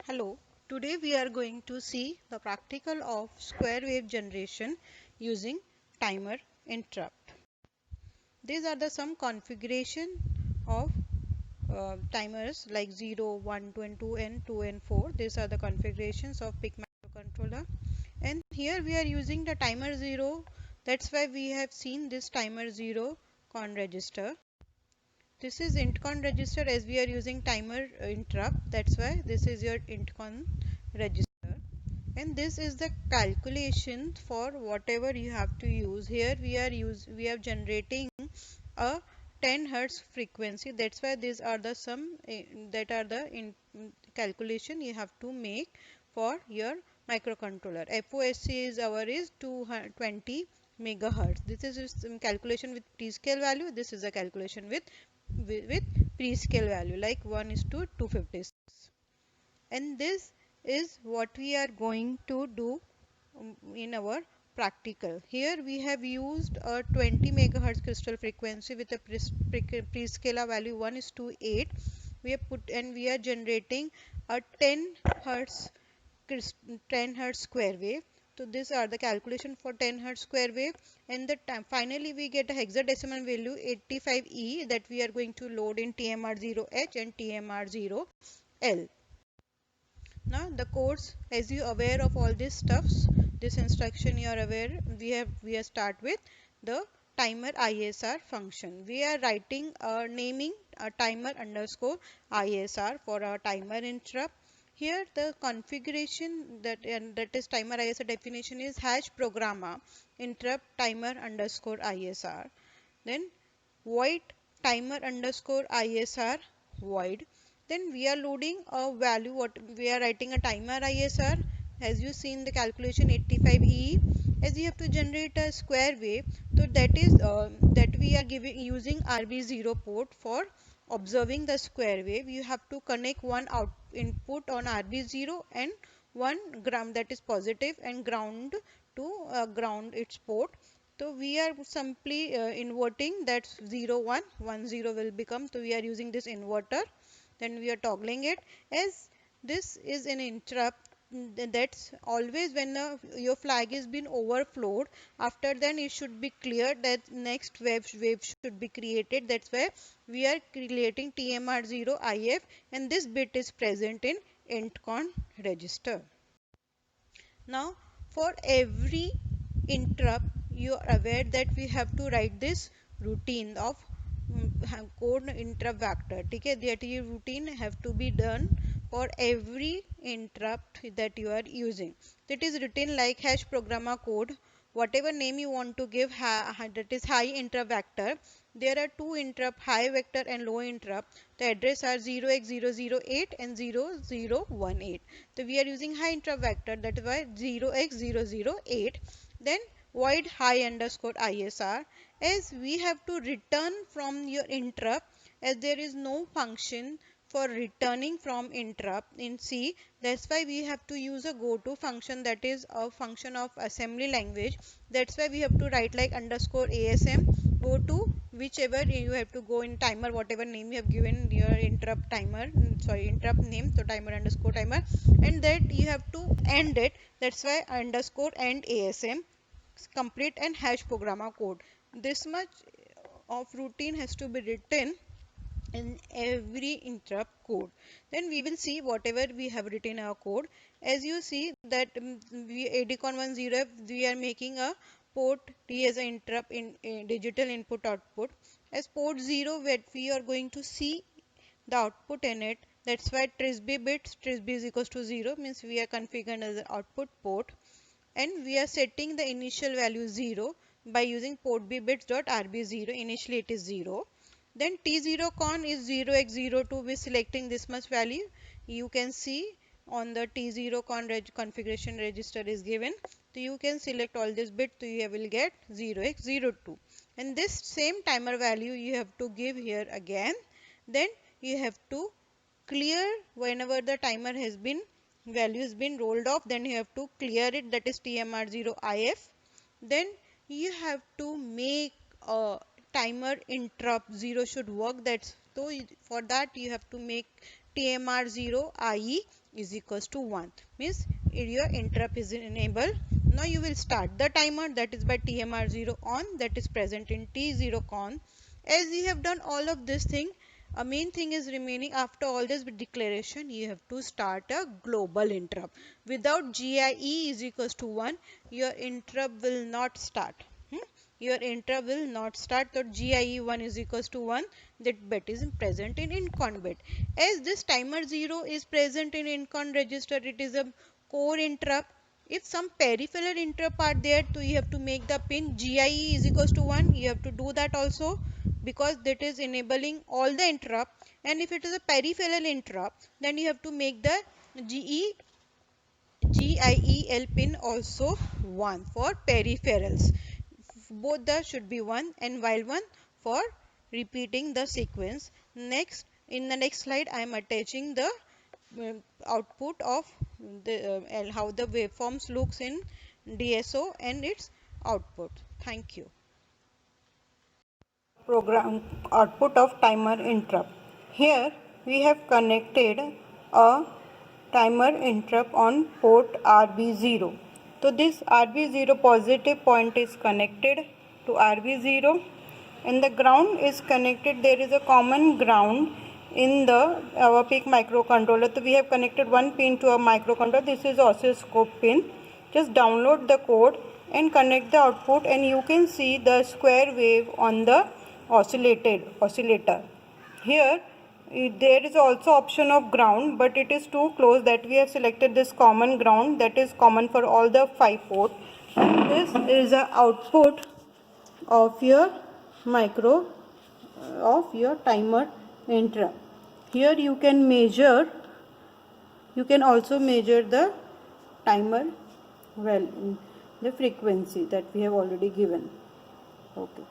Hello, today we are going to see the practical of square wave generation using timer interrupt. These are the some configuration of timers like 0, 1, 2 and 2 and 2 and 4. These are the configurations of PIC microcontroller, and here we are using the timer 0. That's why we have seen this timer 0 con register. This is intcon register as we are using timer interrupt. That's why this is your intcon register. And this is the calculation for whatever you have to use. Here we are generating a 10 hertz frequency. That's why these are the some that are the calculation you have to make for your microcontroller. FOSC is is 220 megahertz. This is some calculation with prescale value. This is a calculation with prescale value like 1 is to 256. And this is what we are going to do in our practical. Here we have used a 20 megahertz crystal frequency with a prescaler value 1 is to 8. We have put and we are generating a 10 hertz 10 hertz square wave. So these are the calculation for 10 hertz square wave, and the finally we get a hexadecimal value 85E that we are going to load in TMR0H and TMR0L. Now the codes, as you aware of all these stuffs, this instruction you are aware, we start with the timer ISR function. We are writing naming a timer underscore ISR for our timer interrupt. Here the configuration that is timer ISR definition is hash programmer interrupt timer underscore ISR. Then void timer underscore ISR void. Then we are loading a value, what we are writing a timer ISR. As you see in the calculation 85E, as you have to generate a square wave, so that is that we are giving using RB0 port for observing the square wave. You have to connect one out input on RB0 and one ground, that is positive, and ground to ground its port. So we are simply inverting that 0 1 1 0 will become, so we are using this inverter. Then we are toggling it. As this is an interrupt, that's always when your flag is been overflowed, after then it should be cleared, that next wave should be created. That's why we are creating TMR0 IF, and this bit is present in intcon register. Now for every interrupt, you are aware that we have to write this routine of code interrupt vector. Okay, that routine have to be done for every interrupt that you are using. That is written like hash programmer code. Whatever name you want to give, that is high interrupt vector. There are two interrupt, high vector and low interrupt. The address are 0x008 and 0018. So we are using high interrupt vector, that is why 0x008. Then void high underscore ISR, as we have to return from your interrupt, as there is no function for returning from interrupt in C. That's why we have to use a goto function, that is a function of assembly language. That's why we have to write like underscore ASM go to whichever you have to go in timer, whatever name you have given your interrupt timer, sorry, interrupt name, so timer underscore timer, and that you have to end it. That's why underscore end ASM complete and hash programmer code. This much of routine has to be written in every interrupt code. Then we will see whatever we have written our code. As you see that we ADCON10, we are making a port T as an interrupt in digital input output. As port 0, where we are going to see the output in it. That's why TRISB bits, TRISB is equals to 0, means we are configured as an output port, and we are setting the initial value 0 by using port b bits dot rb0. Initially it is 0. Then T0 con is 0x02, we selecting this much value. You can see on the T0 con configuration register is given. So you can select all this bit, so you will get 0x02. And this same timer value you have to give here again. Then you have to clear whenever the timer has been value has been rolled off, then you have to clear it, that is TMR0 IF. Then you have to make a timer interrupt 0 should work. That's so for that you have to make TMR0 IE is equals to 1, means your interrupt is enabled. Now you will start the timer, that is by TMR0 on, that is present in T0 con. As you have done all of this thing, a main thing is remaining. After all this declaration, you have to start a global interrupt. Without GIE is equals to 1, your interrupt will not start. Your interrupt will not start. So GIE 1 is equals to 1, that bit is present in incon bit. As this timer 0 is present in incon register, it is a core interrupt. If some peripheral interrupt are there, so you have to make the pin GIE is equals to 1. You have to do that also, because that is enabling all the interrupt. And if it is a peripheral interrupt, then you have to make the GIEL pin also 1 for peripherals. Both the should be 1 and while 1 for repeating the sequence. Next, in the next slide, I am attaching the output of the how the waveforms looks in DSO and its output. Thank you. Program output of timer interrupt. Here we have connected a timer interrupt on port RB0. So this RB0 positive point is connected to RB0 and the ground is connected. There is a common ground in the our PIC microcontroller. So we have connected one pin to a microcontroller. This is oscilloscope pin. Just download the code and connect the output, and you can see the square wave on the oscillator. Here there is also option of ground, but it is too close, that we have selected this common ground that is common for all the 5 ports. And this is the output of your timer interrupt. Here you can measure, you can also measure the timer the frequency that we have already given. Okay.